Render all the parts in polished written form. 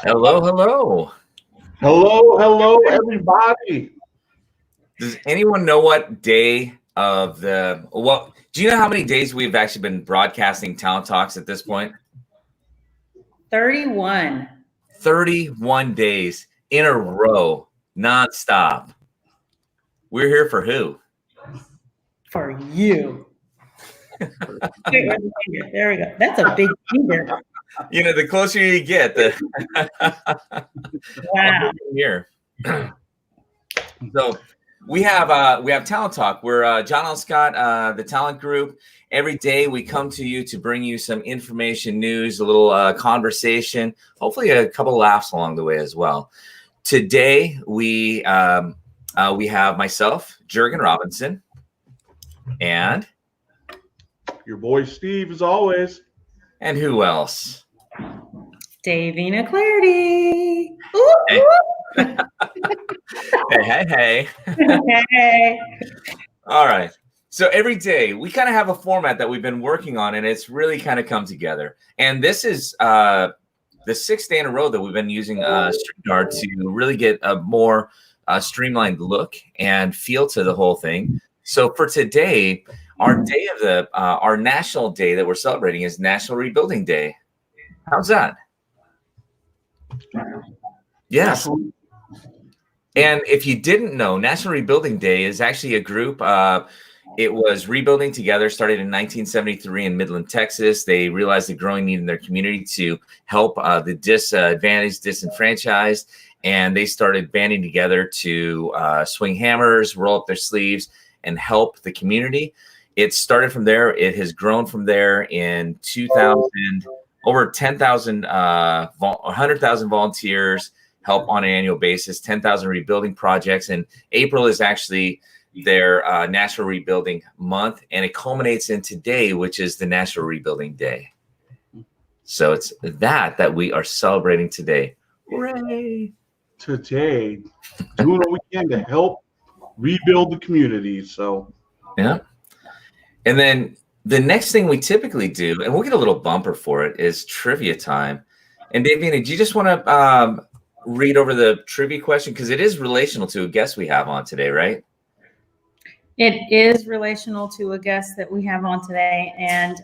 Hello, hello. Hello, hello, everybody. Does anyone know what day of the, well, do you know how many days we've actually been broadcasting Talent Talks at this point? 31. 31 days in a row, nonstop. We're here for who? For you. There we go. That's a big finger. You know, the closer you get, the Wow. here. So we have Talent Talk. We're John L. Scott, the talent group. Every day we come to you to bring you some information, news, a little conversation, hopefully a couple laughs along the way as well. Today we have myself, Gergen Robinson, and Your boy Steve, as always. and who else? Davina Clardy. Hey. hey. Hey. All right. So every day we kind of have a format that we've been working on, and it's really kind of come together. And this is the 6th day in a row that we've been using StreamYard to really get a more streamlined look and feel to the whole thing. So for today, our day of the our national day that we're celebrating is National Rebuilding Day. How's that? Yes. And if you didn't know, National Rebuilding Day is actually a group. It was rebuilding together, started in 1973 in Midland, Texas. They realized the growing need in their community to help the disadvantaged, disenfranchised, and they started banding together to swing hammers, roll up their sleeves, and help the community. It started from there. It has grown from there. In 2000, over 10,000, 100,000 volunteers help on an annual basis, 10,000 rebuilding projects. And April is actually their National Rebuilding Month, and it culminates in today, which is the National Rebuilding Day. So it's that we are celebrating today. Hooray! Today, doing what we can to help rebuild the community. So, yeah. And then the next thing we typically do, and we'll get a little bumper for it, is trivia time. And Davina, do you just want to read over the trivia question? Because it is relational to a guest we have on today, right? It is relational to a guest that we have on today. And,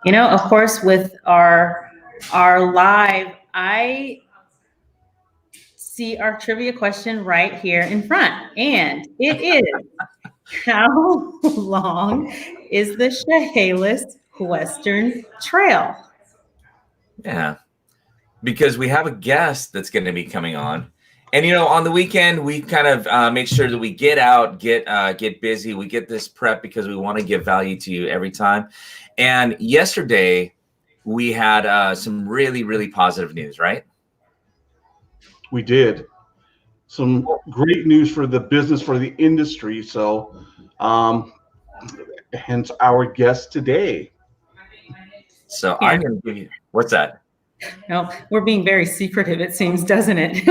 of course, with our live, I see our trivia question right here in front. And it is, how long is the Chehalis Western Trail? Yeah, because we have a guest that's going to be coming on. And, on the weekend, we kind of make sure that we get out, get busy. We get this prep because we want to give value to you every time. And yesterday, we had some really, really positive news, right? we did. Some great news for the business, for the industry. So, hence our guest today. So I'm going to give you, what's that? No, we're being very secretive, it seems, doesn't it?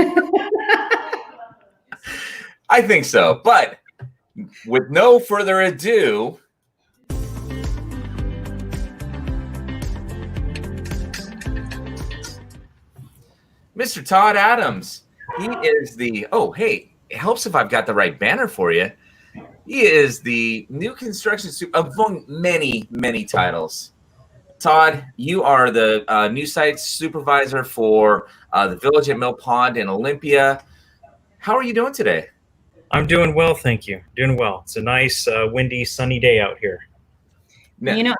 I think so. But with no further ado, Mr. Todd Adams. He is the, it helps if I've got the right banner for you. He is the new construction among many, many titles. Todd, you are the new site supervisor for the Village at Mill Pond in Olympia. How are you doing today? I'm doing well, thank you. Doing well. It's a nice, windy, sunny day out here. Now,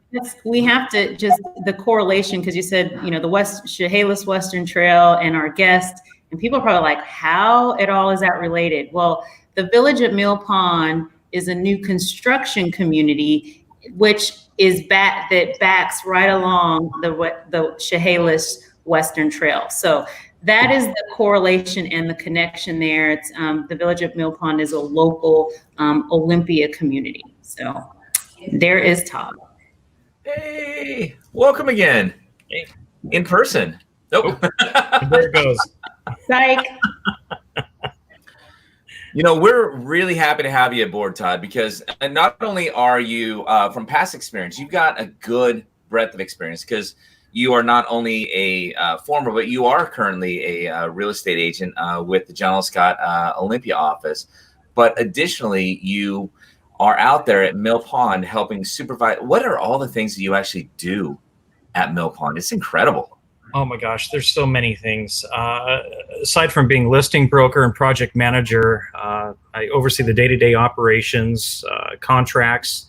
we have to just the correlation, because you said, the Chehalis Western Trail and our guest, and people are probably like, how at all is that related? Well, the Village at Mill Pond is a new construction community, which is that backs right along the Chehalis Western Trail. So that is the correlation and the connection there. It's the Village of Mill Pond is a local Olympia community. So there is Todd. Hey, welcome again. Hey. In person. Nope. There it goes. Psych. We're really happy to have you aboard, Todd, because not only are you from past experience, you've got a good breadth of experience because you are not only a former, but you are currently a real estate agent with the John L. Scott Olympia office. But additionally, you are out there at Mill Pond helping supervise. What are all the things that you actually do at Mill Pond? It's incredible. Oh my gosh, there's so many things. Aside from being listing broker and project manager, I oversee the day-to-day operations, contracts,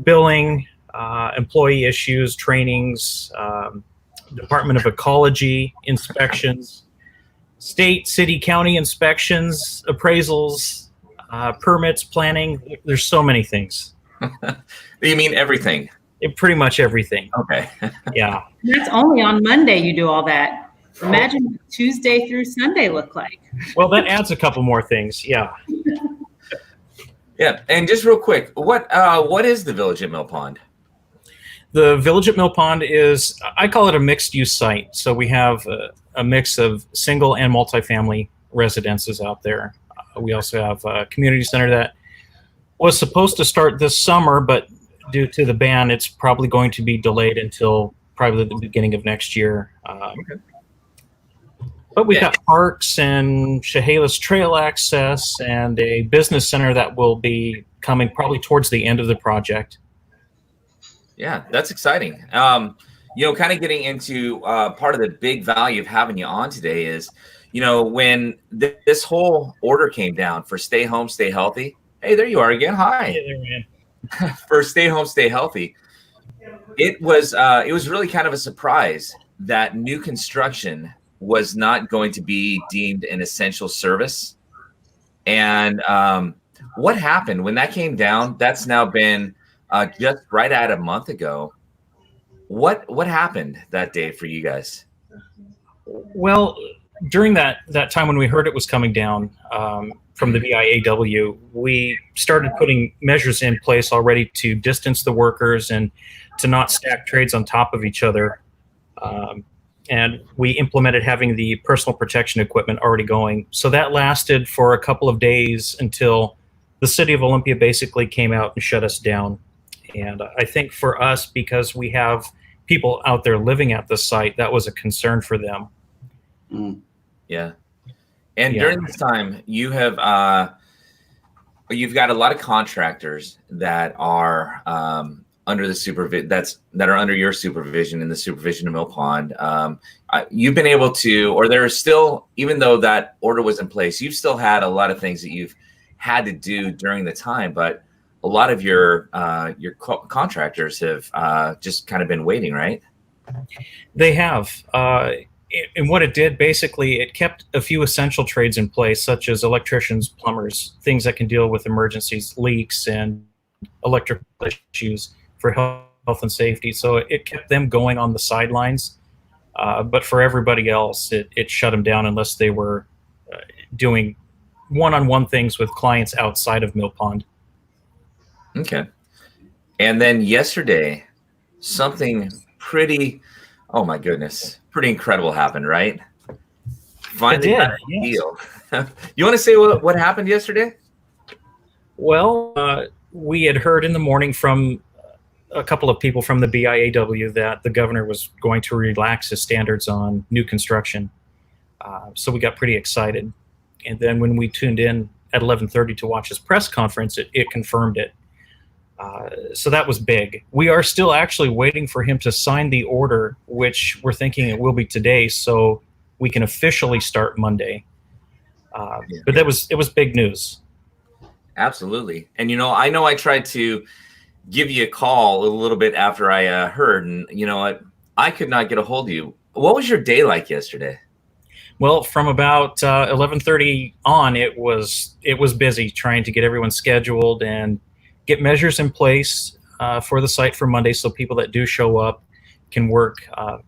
billing, employee issues, trainings, Department of Ecology inspections, state, city, county inspections, appraisals, permits, planning. There's so many things. You mean everything? Pretty much everything. Okay. Yeah. That's only on Monday you do all that. Imagine what Tuesday through Sunday look like. Well, that adds a couple more things. Yeah. Yeah. And just real quick, what is the Village at Mill Pond? The Village at Mill Pond is, I call it a mixed use site. So we have a mix of single and multifamily residences out there. We also have a community center that was supposed to start this summer, but due to the ban, it's probably going to be delayed until probably the beginning of next year. Okay. But we've got parks and Chehalis trail access and a business center that will be coming probably towards the end of the project. Yeah, that's exciting. Kind of getting into part of the big value of having you on today is, when this whole order came down for stay home, stay healthy. Hey, there you are again. Hi. Hey there, man. For stay home, stay healthy. It was really kind of a surprise that new construction was not going to be deemed an essential service. And what happened when that came down? That's now been just right at a month ago. What happened that day for you guys? Well, during that time when we heard it was coming down from the BIAW, we started putting measures in place already to distance the workers and to not stack trades on top of each other. And we implemented having the personal protection equipment already going. So that lasted for a couple of days until the city of Olympia basically came out and shut us down. And I think for us, because we have people out there living at the site, that was a concern for them. Mm. Yeah. And during this time, you've got a lot of contractors that are under the supervision that are under your supervision in the supervision of Mill Pond. You've been able to, or there's still, even though that order was in place, you've still had a lot of things that you've had to do during the time. But a lot of your contractors have just kind of been waiting, right? They have. And what it did, basically, it kept a few essential trades in place, such as electricians, plumbers, things that can deal with emergencies, leaks, and electrical issues for health and safety. So it kept them going on the sidelines. But for everybody else, it shut them down unless they were doing one-on-one things with clients outside of Mill Pond. Okay. And then yesterday, something pretty, oh my goodness, pretty incredible happened, right? Finally got a deal. You want to say what happened yesterday? Well, we had heard in the morning from a couple of people from the BIAW that the governor was going to relax his standards on new construction. So we got pretty excited. And then when we tuned in at 11:30 to watch his press conference, it confirmed it. So that was big. We are still actually waiting for him to sign the order, which we're thinking it will be today, so we can officially start Monday. But it was big news. Absolutely. And, I know I tried to give you a call a little bit after I heard, and you know what? I could not get a hold of you. What was your day like yesterday? Well, from about 11:30 on, it was busy trying to get everyone scheduled and get measures in place for the site for Monday, so people that do show up can work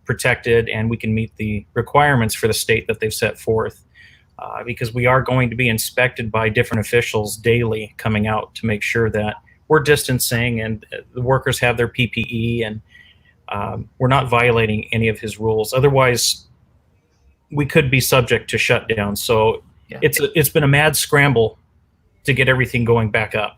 protected, and we can meet the requirements for the state that they've set forth. Because we are going to be inspected by different officials daily coming out to make sure that we're distancing and the workers have their PPE and we're not violating any of his rules. Otherwise, we could be subject to shutdown. So it's been a mad scramble to get everything going back up.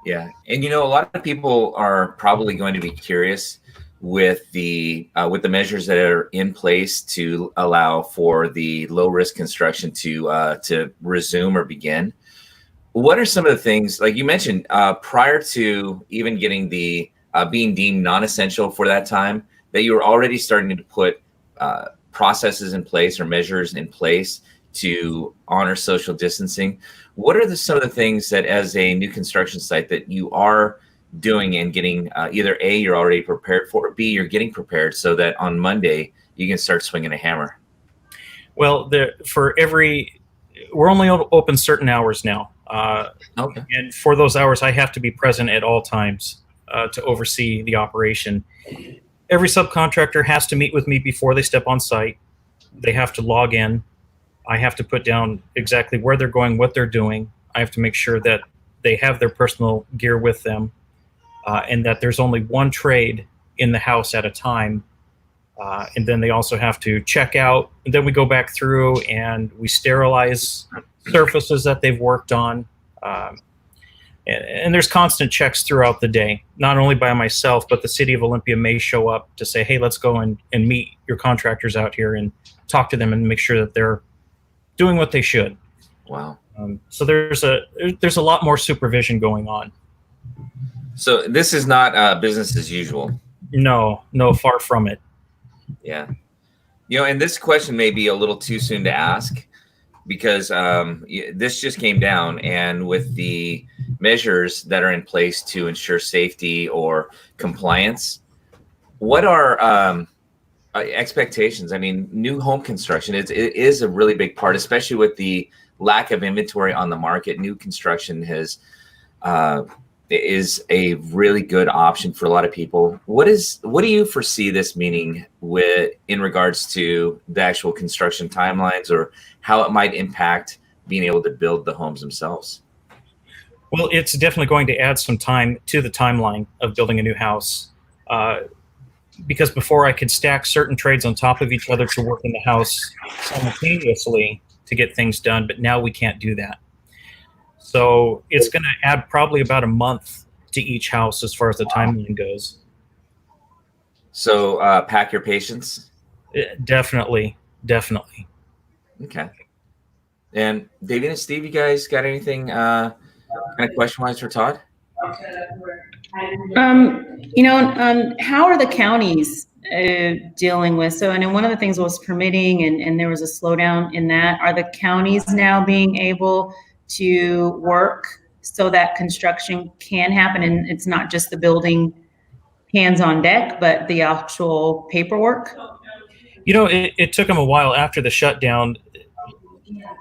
Yeah, and a lot of people are probably going to be curious with the measures that are in place to allow for the low risk construction to resume or begin. What are some of the things, like you mentioned, prior to even getting the being deemed non-essential for that time, that you were already starting to put processes in place or measures in place to honor social distancing? What are some of the things that, as a new construction site, that you are doing and getting either A, you're already prepared for, or B, you're getting prepared so that on Monday you can start swinging a hammer? Well, we're only open certain hours now. Okay. And for those hours, I have to be present at all times to oversee the operation. Every subcontractor has to meet with me before they step on site. They have to log in. I have to put down exactly where they're going, what they're doing. I have to make sure that they have their personal gear with them, and that there's only one trade in the house at a time. And then they also have to check out. And then we go back through and we sterilize surfaces that they've worked on. And there's constant checks throughout the day, not only by myself, but the City of Olympia may show up to say, hey, let's go and meet your contractors out here and talk to them and make sure that they're doing what they should. Wow. So there's a lot more supervision going on. So this is not business as usual. No, far from it. Yeah. And this question may be a little too soon to ask, because this just came down, and with the measures that are in place to ensure safety or compliance, what are expectations? I mean, new home construction, it is a really big part, especially with the lack of inventory on the market. New construction is a really good option for a lot of people. What do you foresee this meaning in regards to the actual construction timelines, or how it might impact being able to build the homes themselves? Well, it's definitely going to add some time to the timeline of building a new house. Because before, I could stack certain trades on top of each other to work in the house simultaneously to get things done, but now we can't do that. So it's going to add probably about a month to each house as far as the timeline goes. So pack your patience. Definitely. Okay. And Davina and Steve, you guys got anything kind of question-wise for Todd? How are the counties dealing with? So, and one of the things was permitting, and there was a slowdown in that. Are the counties now being able to work so that construction can happen, and it's not just the building hands on deck, but the actual paperwork? It took them a while after the shutdown.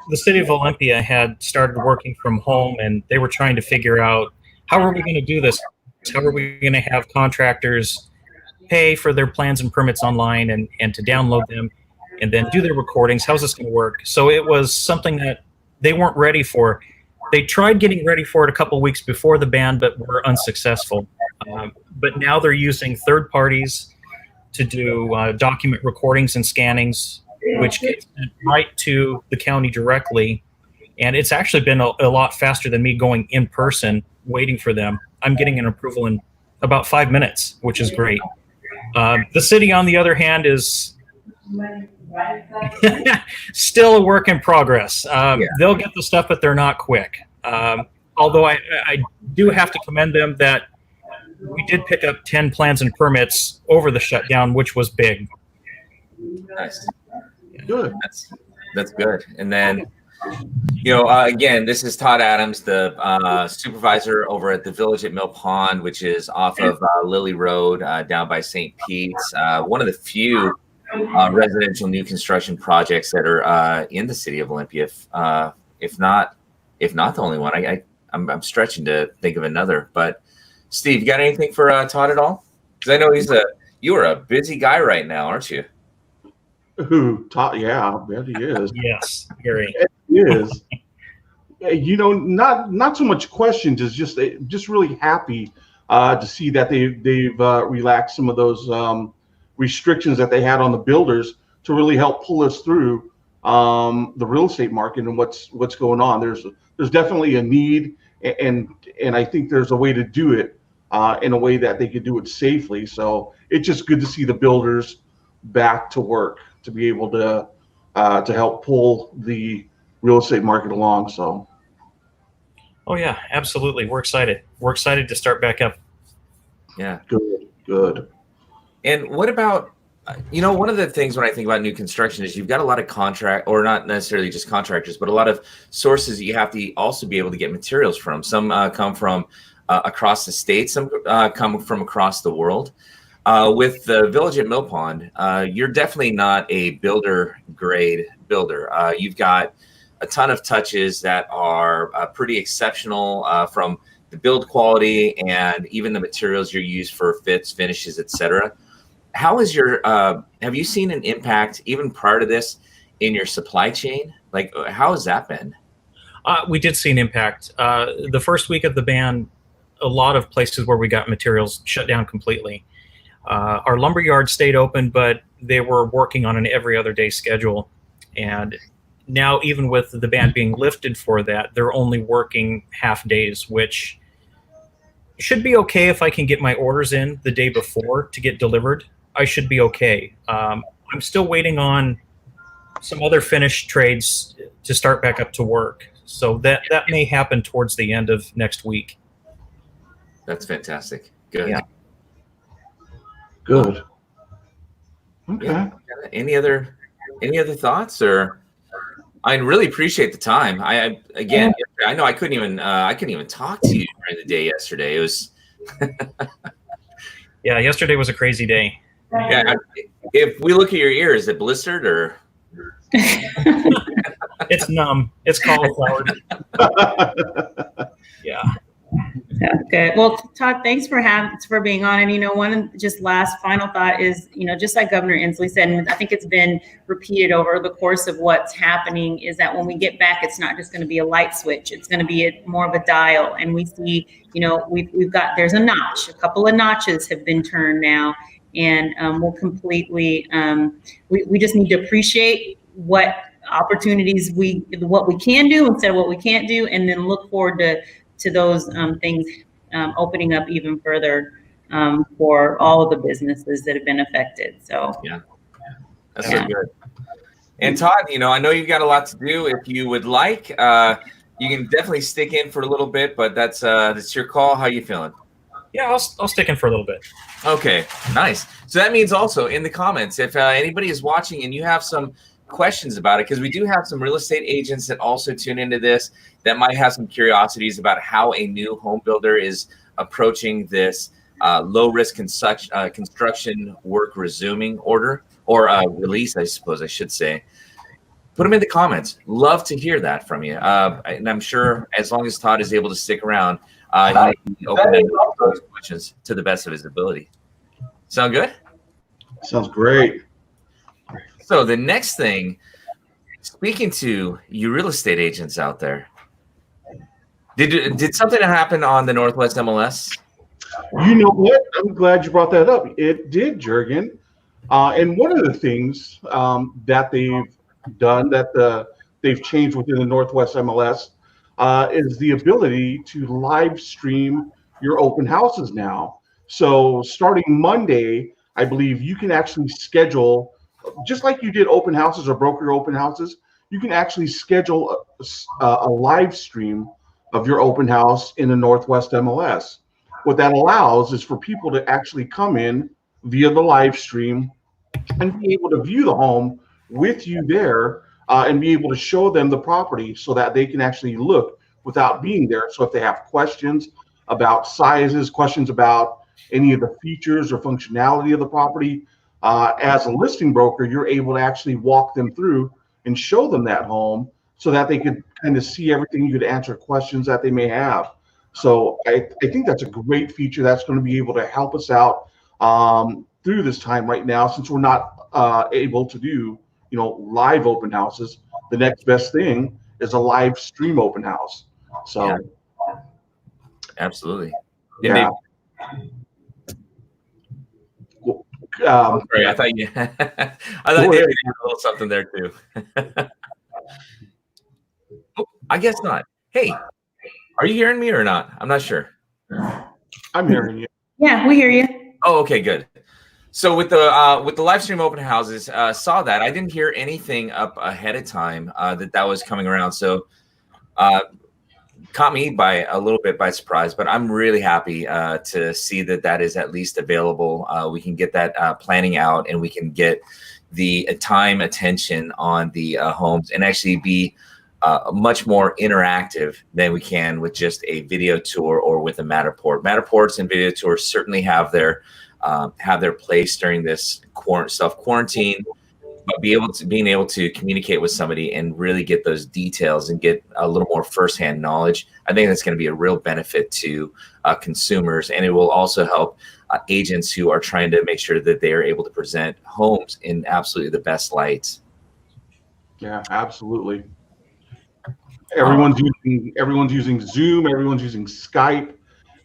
The City of Olympia had started working from home, and they were trying to figure out, how are we going to do this? How are we going to have contractors pay for their plans and permits online and to download them and then do their recordings? How's this going to work? So it was something that they weren't ready for. They tried getting ready for it a couple of weeks before the ban, but were unsuccessful. But now they're using third parties to do document recordings and scannings, which gets sent right to the county directly. And it's actually been a lot faster than me going in person, waiting for them. I'm getting an approval in about 5 minutes, which is great. The city, on the other hand, is still a work in progress. They'll get the stuff, but they're not quick. Although I do have to commend them that we did pick up 10 plans and permits over the shutdown, which was big. Nice. Good. That's good. And then, again, this is Todd Adams, the supervisor over at the Village at Mill Pond, which is off of Lily Road down by St. Pete's. One of the few residential new construction projects that are in the city of Olympia, if not the only one. I'm stretching to think of another. But Steve, you got anything for Todd at all? Because I know you are a busy guy right now, aren't you? Who? Todd? Yeah, I bet he is. Yes, very. He is. Not so much questions, is just really happy to see that they've relaxed some of those restrictions that they had on the builders to really help pull us through the real estate market and what's going on. There's there's definitely a need, and I think there's a way to do it in a way that they could do it safely. So it's just good to see the builders back to work to be able to help pull the real estate market along. So. Oh yeah, absolutely. We're excited. We're excited to start back up. Yeah. Good. And what about, one of the things when I think about new construction is you've got a lot of or not necessarily just contractors, but a lot of sources that you have to also be able to get materials from. Some come from across the state, some come from across the world. With the Village at Mill Pond, you're definitely not a builder grade builder. You've got a ton of touches that are pretty exceptional from the build quality and even the materials you use for fits, finishes, etc. How is have you seen an impact even prior to this in your supply chain? Like, how has that been? We did see an impact. The first week of the ban, a lot of places where we got materials shut down completely. Our lumber yard stayed open, but they were working on an every other day schedule. And now, even with the ban being lifted for that, they're only working half days, which should be okay if I can get my orders in the day before to get delivered. I should be okay. I'm still waiting on some other finished trades to start back up to work. So that may happen towards the end of next week. That's fantastic. Good. Yeah. Good. Okay. Yeah. Any other thoughts? Or I really appreciate the time. I know I couldn't even talk to you during the day yesterday. It was Yeah, yesterday was a crazy day. yeah. If we look at your ear, is it blistered or? It's numb. It's cauliflower. Yeah. Sounds good. Well, Todd, thanks for being on. And just last final thought is, just like Governor Inslee said, and I think it's been repeated over the course of what's happening, is that when we get back, it's not just going to be a light switch. It's going to be more of a dial. And we see, there's a notch. A couple of notches have been turned now, and we'll completely. We just need to appreciate what opportunities what we can do instead of what we can't do, and then look forward to those things opening up even further for all of the businesses that have been affected. So yeah, that's so good. And Todd, I know you've got a lot to do. If you would like, you can definitely stick in for a little bit, but that's your call. How you feeling? Yeah, I'll stick in for a little bit. Okay, nice. So that means also in the comments, if anybody is watching and you have some questions about it, because we do have some real estate agents that also tune into this that might have some curiosities about how a new home builder is approaching this low risk construction work resuming order or release, I suppose I should say. Put them in the comments. Love to hear that from you. And I'm sure as long as Todd is able to stick around, he can open those questions to the best of his ability. Sound good? Sounds great. So the next thing, speaking to you real estate agents out there, did something happen on the Northwest MLS? You know what? I'm glad you brought that up. It did, Gergen. And one of the things that they've done, that they've changed within the Northwest MLS, is the ability to live stream your open houses now. So starting Monday, I believe you can actually schedule, just like you did open houses or broker open houses, you can actually schedule a live stream of your open house in the Northwest MLS. What that allows is for people to actually come in via the live stream and be able to view the home with you there and be able to show them the property so that they can actually look without being there. So if they have questions about sizes, questions about any of the features or functionality of the property, as a listing broker, you're able to actually walk them through and show them that home so that they could kind of see everything. You could answer questions that they may have. So I think that's a great feature that's going to be able to help us out through this time right now, since we're not able to do, live open houses. The next best thing is a live stream open house. So yeah. Absolutely. Yeah. Sorry, I thought you had a little something there too. Oh, I guess not. Hey, are you hearing me or not? I'm not sure. I'm hearing you. Yeah, we hear you. Oh, okay, good. So with the live stream open houses, saw that. I didn't hear anything up ahead of time that was coming around. So caught me by a little bit by surprise, but I'm really happy to see that is at least available. We can get that planning out, and we can get the time attention on the homes and actually be much more interactive than we can with just a video tour or with a Matterport. Matterports and video tours certainly have their place during this self-quarantine, but being able to communicate with somebody and really get those details and get a little more firsthand knowledge, I think that's going to be a real benefit to consumers, and it will also help agents who are trying to make sure that they are able to present homes in absolutely the best light. Yeah, absolutely. Everyone's using Zoom. Everyone's using Skype.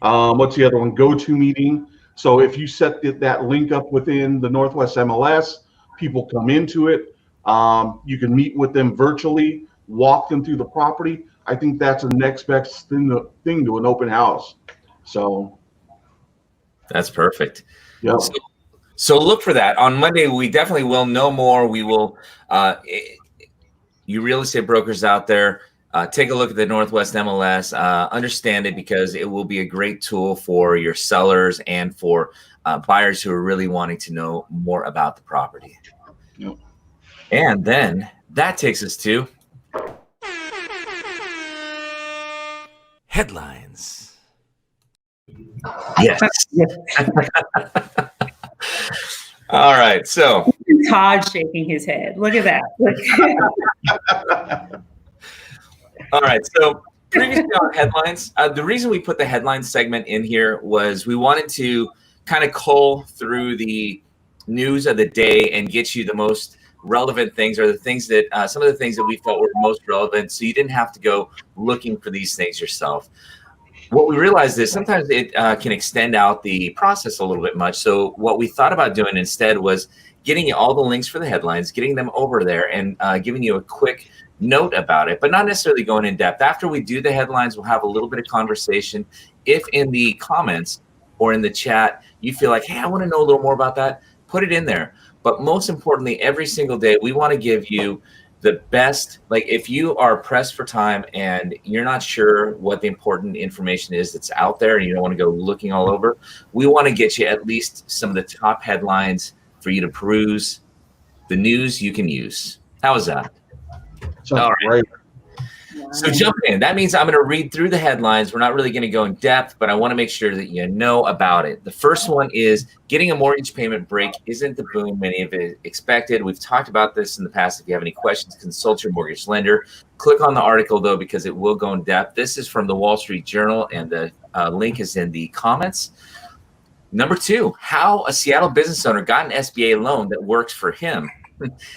What's the other one? GoToMeeting. So if you set that link up within the Northwest MLS, people come into it. You can meet with them virtually, walk them through the property. I think that's the next best thing to an open house. So that's perfect. Yeah. So look for that on Monday. We definitely will know more. We will. You real estate brokers out there, take a look at the Northwest MLS. Understand it, because it will be a great tool for your sellers and for buyers who are really wanting to know more about the property. Yep. And then that takes us to headlines. Yes. All right. So Todd shaking his head. Look at that. All right. So previously on headlines, the reason we put the headlines segment in here was we wanted to kind of cull through the news of the day and get you the most relevant things, or the things that some of the things that we felt were most relevant, so you didn't have to go looking for these things yourself. What we realized is sometimes it can extend out the process a little bit much. So what we thought about doing instead was getting you all the links for the headlines, getting them over there, and giving you a quick note about it, but not necessarily going in depth. After we do the headlines, we'll have a little bit of conversation. If in the comments or in the chat you feel like, hey, I want to know a little more about that, put it in there. But most importantly, every single day, we want to give you the best. Like, if you are pressed for time and you're not sure what the important information is that's out there and you don't want to go looking all over, we want to get you at least some of the top headlines for you to peruse, the news you can use. How is that? All right. So jump in. That means I'm going to read through the headlines. We're not really going to go in depth, but I want to make sure that you know about it. The first one is getting a mortgage payment break isn't the boom many of it expected. We've talked about this in the past. If you have any questions, consult your mortgage lender. Click on the article, though, because it will go in depth. This is from the Wall Street Journal, and the link is in the comments. Number two, how a Seattle business owner got an SBA loan that works for him.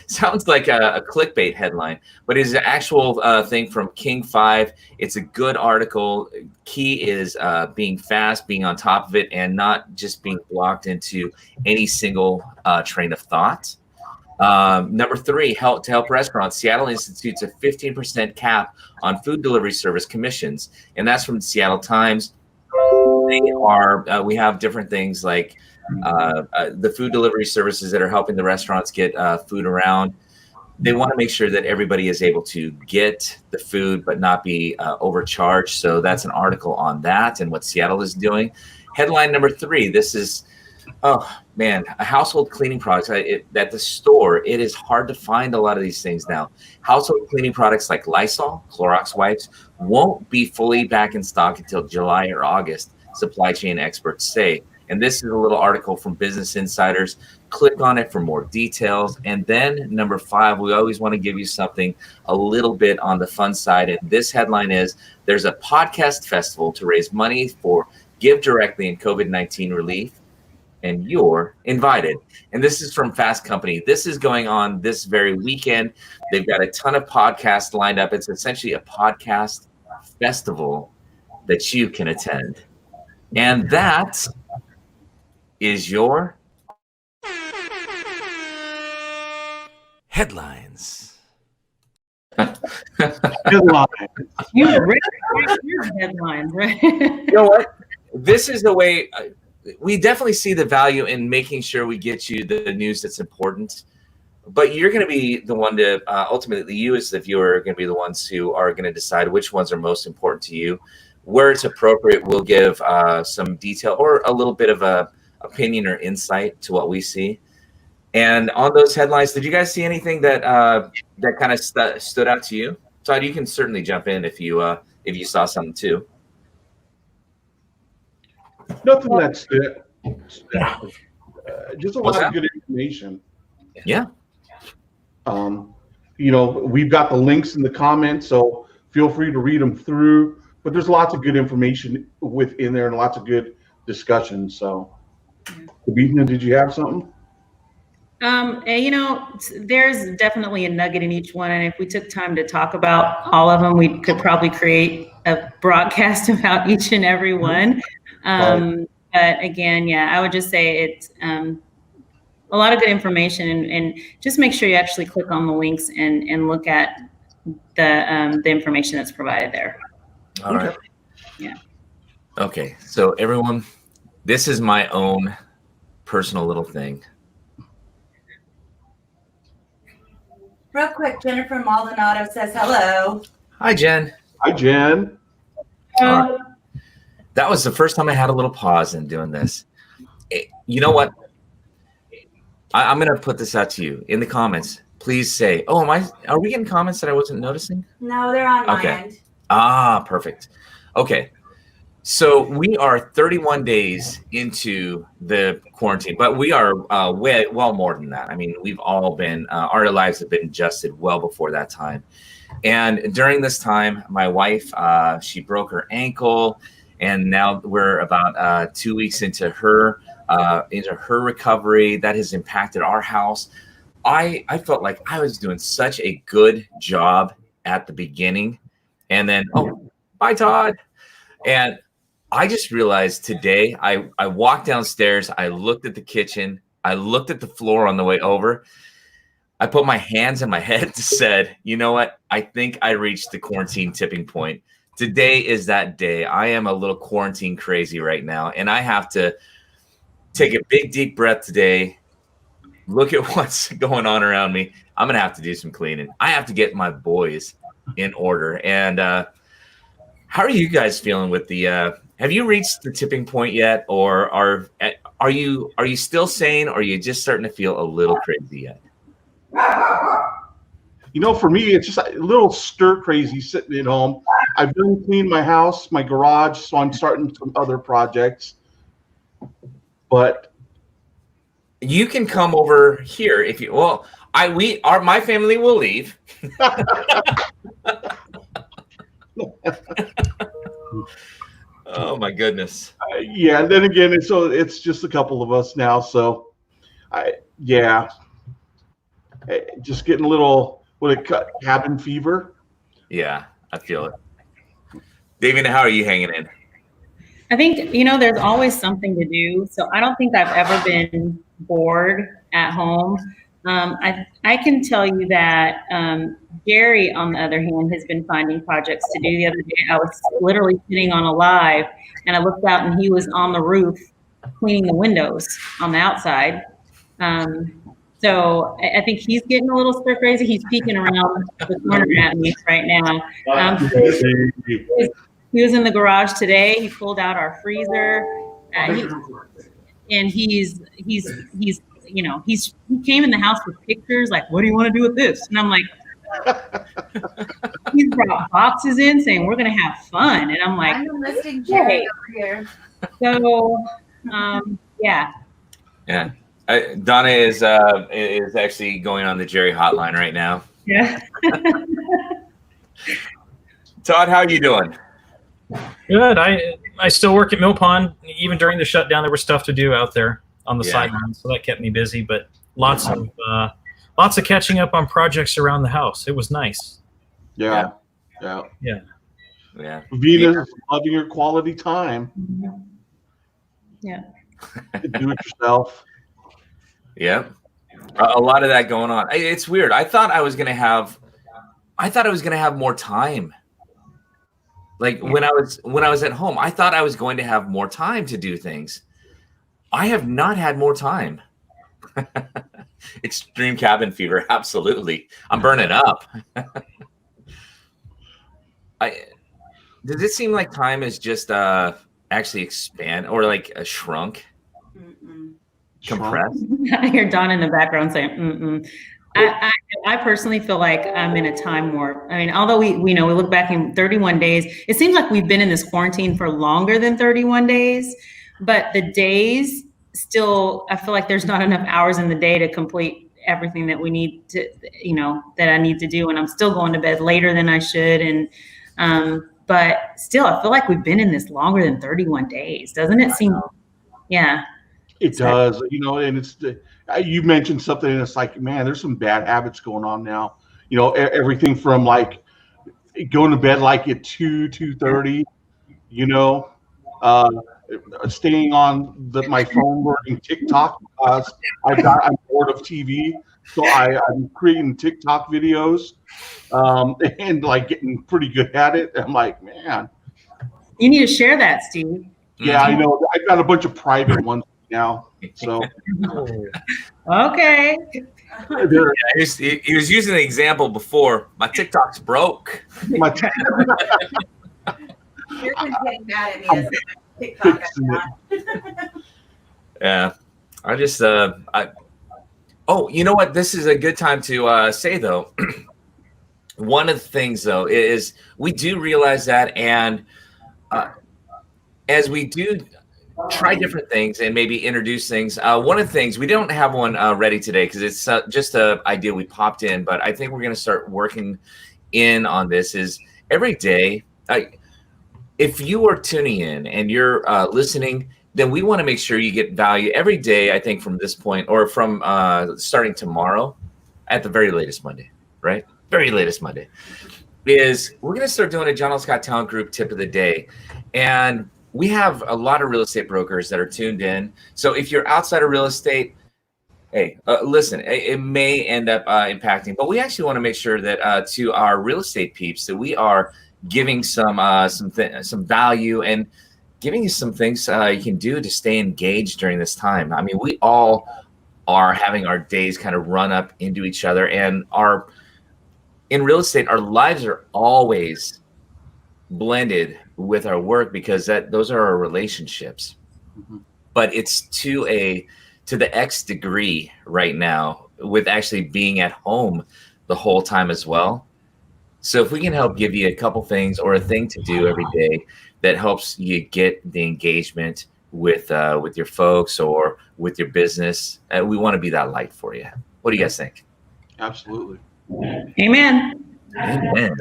Sounds like a clickbait headline, but it's an actual thing from King 5. It's a good article. Key is being fast, being on top of it, and not just being blocked into any single train of thought. Number three, to help restaurants, Seattle institutes a 15% cap on food delivery service commissions, and that's from the Seattle Times. We have different things like the food delivery services that are helping the restaurants get food around. They want to make sure that everybody is able to get the food but not be overcharged. So that's an article on that and what Seattle is doing. Headline number three, this is, a household cleaning products. At the store, it is hard to find a lot of these things now. Household cleaning products like Lysol, Clorox wipes won't be fully back in stock until July or August, supply chain experts say. And this is a little article from Business Insiders. Click on it for more details. And then number five, we always want to give you something a little bit on the fun side. And this headline is, there's a podcast festival to raise money for Give Directly in COVID-19 relief, and you're invited. And this is from Fast Company. This is going on this very weekend. They've got a ton of podcasts lined up. It's essentially a podcast festival that you can attend. And that is your headlines. Headline. You read your headlines, right? You know what? This is the way we definitely see the value in making sure we get you the news that's important. But you're going to be the one to ultimately, you as the viewer are going to be the ones who are going to decide which ones are most important to you. Where it's appropriate, we'll give some detail or a little bit of a opinion or insight to what we see. And on those headlines, did you guys see anything that that kind of stood out to you? Todd, you can certainly jump in if you saw something too. Nothing that's just a lot of good information. Yeah. We've got the links in the comments, so feel free to read them through. But there's lots of good information within there and lots of good discussion. So, Davina, did you have something? There's definitely a nugget in each one, and if we took time to talk about all of them, we could probably create a broadcast about each and every one. But again, yeah, I would just say it's a lot of good information, and just make sure you actually click on the links and look at the information that's provided there. All right. Yeah. Okay, so everyone, this is my own personal little thing. Real quick, Jennifer Maldonado says hello. Hi, Jen. Hi, Jen. All right. That was the first time I had a little pause in doing this. You know what? I'm going to put this out to you in the comments. Please say, "Oh, are we getting comments that I wasn't noticing?" No, they're on my end. Ah, perfect. Okay. So we are 31 days into the quarantine, but we are well more than that. I mean, we've all been, our lives have been adjusted well before that time. And during this time, my wife, she broke her ankle, and now we're about 2 weeks into her recovery. That has impacted our house. I felt like I was doing such a good job at the beginning. And then, oh, bye, Todd. And I just realized today, I walked downstairs, I looked at the kitchen, I looked at the floor on the way over. I put my hands on my head and said, you know what? I think I reached the quarantine tipping point. Today is that day. I am a little quarantine crazy right now, and I have to take a big, deep breath today, look at what's going on around me. I'm going to have to do some cleaning. I have to get my boys in order. And how are you guys feeling with the have you reached the tipping point yet, or are you still sane, or are you just starting to feel a little crazy yet? For me, it's just a little stir crazy sitting at home. I've done cleaned my house, my garage, so I'm starting some other projects. But you can come over here if you. Well, my family will leave. Oh my goodness. Yeah, and then again, it's just a couple of us now, so just getting a little cabin fever. Yeah, I feel it. Davina, how are you hanging in? I think, there's always something to do. So I don't think I've ever been bored at home. I can tell you that Gary, on the other hand, has been finding projects to do. The other day, I was literally sitting on a live, and I looked out, and he was on the roof cleaning the windows on the outside. So I think he's getting a little stir crazy. He's peeking around the corner at me right now. He was in the garage today. He pulled out our freezer. He came in the house with pictures like, what do you want to do with this? And I'm like, he's brought boxes in saying we're going to have fun. And I'm like, I'm enlisting Jerry over here. So, yeah. Yeah. Donna is actually going on the Jerry hotline right now. Yeah. Todd, how are you doing? Good. I still work at Mill Pond. Even during the shutdown, there was stuff to do out there on the sideline, so that kept me busy. But lots of catching up on projects around the house. It was nice. Yeah. Venus, loving your quality time. Yeah. Do it yourself. Yeah. A lot of that going on. It's weird. I thought I was going to have I thought I was going to have more time. Like when I was at home, I thought I was going to have more time to do things. I have not had more time. Extreme cabin fever, absolutely. I'm burning up. Does it seem like time is just actually expand or like a shrunk? Compressed? I hear Don in the background saying, mm-mm. I personally feel like I'm in a time warp. I mean, although we know we look back in 31 days, it seems like we've been in this quarantine for longer than 31 days, but the days still, I feel like there's not enough hours in the day to complete everything that we need to, that I need to do. And I'm still going to bed later than I should. And, but still, I feel like we've been in this longer than 31 days. Doesn't it seem? Yeah. It does, and it's you mentioned something, and it's like, man, there's some bad habits going on now. Everything from like going to bed like at 2:30, staying on my phone working TikTok because I'm bored of TV, so I'm creating TikTok videos, and like getting pretty good at it. I'm like, man, you need to share that, Steve. Yeah, I know. I've got a bunch of private ones now. So okay. Yeah, he was using the example before. My TikTok's broke. You're just getting mad at me as a TikTok. Yeah, I just oh, you know what? This is a good time to say though. One of the things though is we do realize that, and as we do try different things and maybe introduce things. One of the things, we don't have one ready today because it's just an idea we popped in, but I think we're going to start working in on this is every day. If you are tuning in and you're listening, then we want to make sure you get value every day, I think, from this point or from starting tomorrow at the very latest Monday, right? Very latest Monday is we're going to start doing a John L. Scott Talent Group tip of the day. And we have a lot of real estate brokers that are tuned in. So if you're outside of real estate, hey, listen, it may end up impacting, but we actually want to make sure that to our real estate peeps that we are giving some value and giving you some things you can do to stay engaged during this time. I mean, we all are having our days kind of run up into each other, and in real estate, our lives are always blended with our work because those are our relationships. Mm-hmm. But it's to the X degree right now with actually being at home the whole time as well. So if we can help give you a couple things or a thing to do every day that helps you get the engagement with your folks or with your business, we want to be that light for you. What do you guys think? Absolutely. Amen. Amen.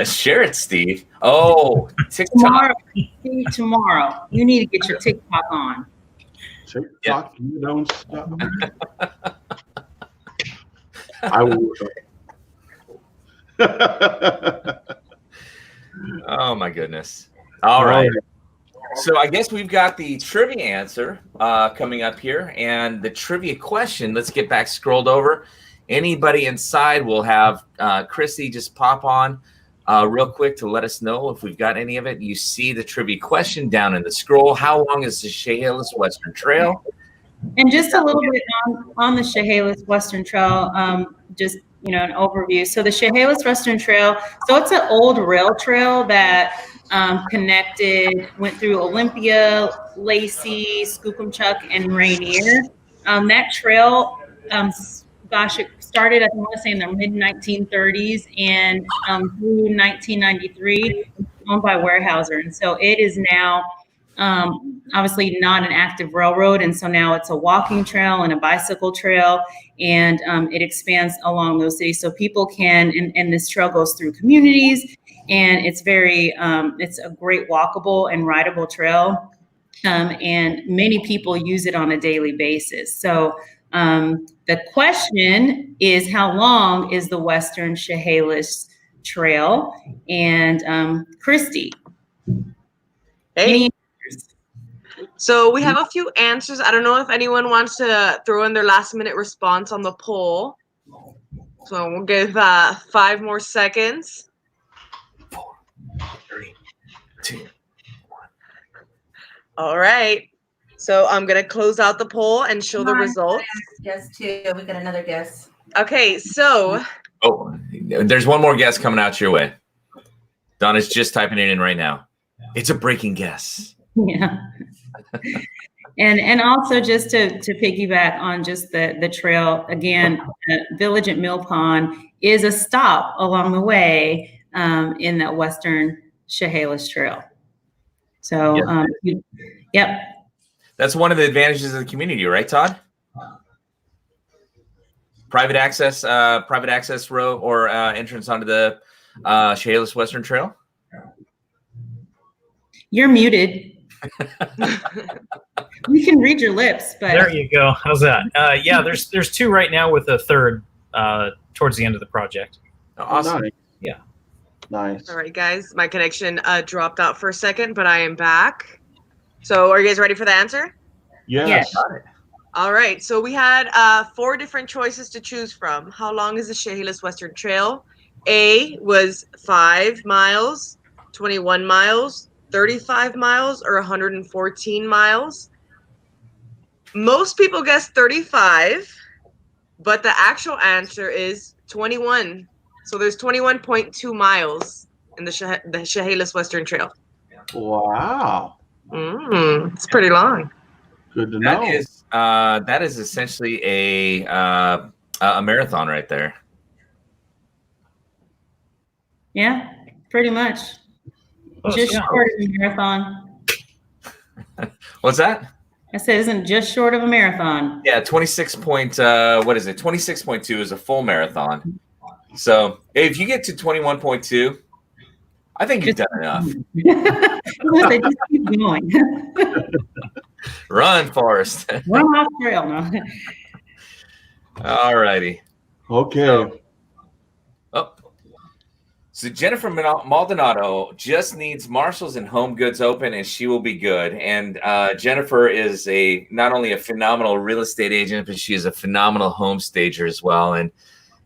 Share it, Steve. Oh, TikTok. Tomorrow. You need to get your TikTok on. TikTok, you don't stop. I will. Oh my goodness. All right. So I guess we've got the trivia answer coming up here, and the trivia question. Let's get back scrolled over. Anybody inside will have Chrissy just pop on real quick to let us know if we've got any of it. You see the trivia question down in the scroll. How long is the Chehalis Western Trail? And just a little bit on the Chehalis Western Trail, just an overview. So the Chehalis Western Trail, so it's an old rail trail that went through Olympia, Lacey, Skookumchuck, and Rainier. That trail, it started, I want to say, in the mid-1930s and through 1993, owned by Weyerhaeuser. And so it is now obviously not an active railroad. And so now it's a walking trail and a bicycle trail, and it expands along those cities. So people can, and this trail goes through communities, and it's it's a great walkable and rideable trail. And many people use it on a daily basis. So the question is, how long is the Western Chehalis Trail? And Christy. Hey. So we have a few answers. I don't know if anyone wants to throw in their last minute response on the poll. So we'll give 5 more seconds. 4, 3, 2. All right. So I'm going to close out the poll and show the results. Guess too. We got another guess. Okay, so. Oh, there's one more guess coming out your way. Donna's just typing it in right now. It's a breaking guess. Yeah. And also just to piggyback on just the trail, again, Village at Mill Pond is a stop along the way in that Western Chehalis Trail. So, yep. That's one of the advantages of the community, right, Todd? Private access road or entrance onto the Chehalis Western Trail. You're muted. You can read your lips, but there you go. How's that? Yeah, there's 2 right now with a third towards the end of the project. Awesome. Nice. Yeah. Nice. All right, guys. My connection dropped out for a second, but I am back. So are you guys ready for the answer? Yes. Got it. All right. So we had 4 different choices to choose from. How long is the Chehalis Western Trail? A was 5 miles, 21 miles, 35 miles, or 114 miles. Most people guessed 35, but the actual answer is 21. So there's 21.2 miles in the Chehalis Western Trail. Wow. It's pretty long. Good to know. That is essentially a marathon right there. yeah, pretty much. Just short of a marathon. What's that? I said, isn't just short of a marathon. Yeah, 26.2 is a full marathon. So if you get to 21.2, I think you've done enough. They just keep going. Run, Forrest. Run off trail now. All righty. Okay. So Jennifer Maldonado just needs Marshalls and Home Goods open, and she will be good. And Jennifer is not only a phenomenal real estate agent, but she is a phenomenal home stager as well. And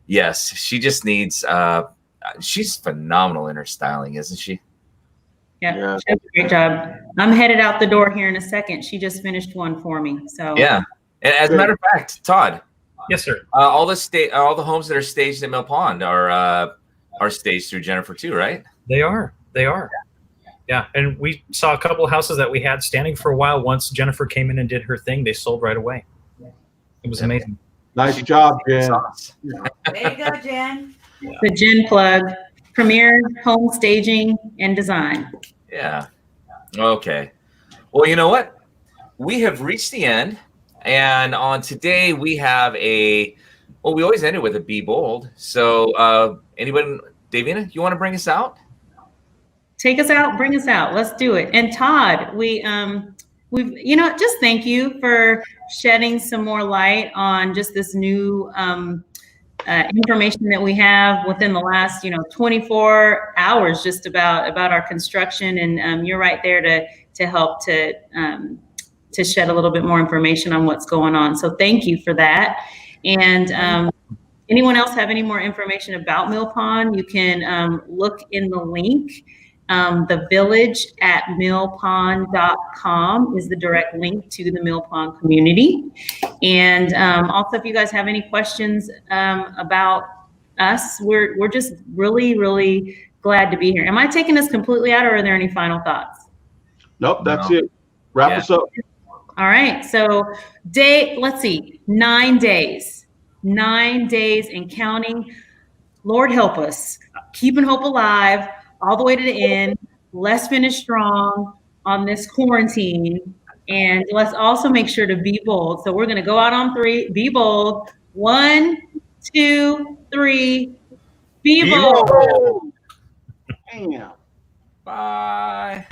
yes, she just needs. She's phenomenal in her styling, isn't she? Yeah, she does a great job. I'm headed out the door here in a second. She just finished one for me. So yeah. And as a matter of fact, Todd. Yes, sir. All the homes that are staged at Mill Pond are staged through Jennifer too, right? They are. Yeah, and we saw a couple of houses that we had standing for a while. Once Jennifer came in and did her thing, they sold right away. It was amazing. Nice job, Jen. There you go, Jen. the Jen plug, Premier Home Staging and Design. Yeah. Okay. Well, you know what? We have reached the end. And on today, we have we always end it with a Be Bold. So anybody, Davina, you want to bring us out? Take us out, bring us out. Let's do it. And Todd, we've just thank you for shedding some more light on just this new information that we have within the last 24 hours just about our construction, and you're right there to help to shed a little bit more information on what's going on. So thank you for that. And anyone else have any more information about Mill Pond, you can look in the link. The village@millpond.com is the direct link to the Mill Pond community. And also, if you guys have any questions about us, we're just really, really glad to be here. Am I taking us completely out, or are there any final thoughts? Nope, that's it. Wrap us up. All right. So let's see, 9 days. 9 days and counting. Lord help us. Keeping hope alive all the way to the end. Let's finish strong on this quarantine. And let's also make sure to be bold. So we're going to go out on 3. Be bold. 1, 2, 3. Be bold. Damn. Bye.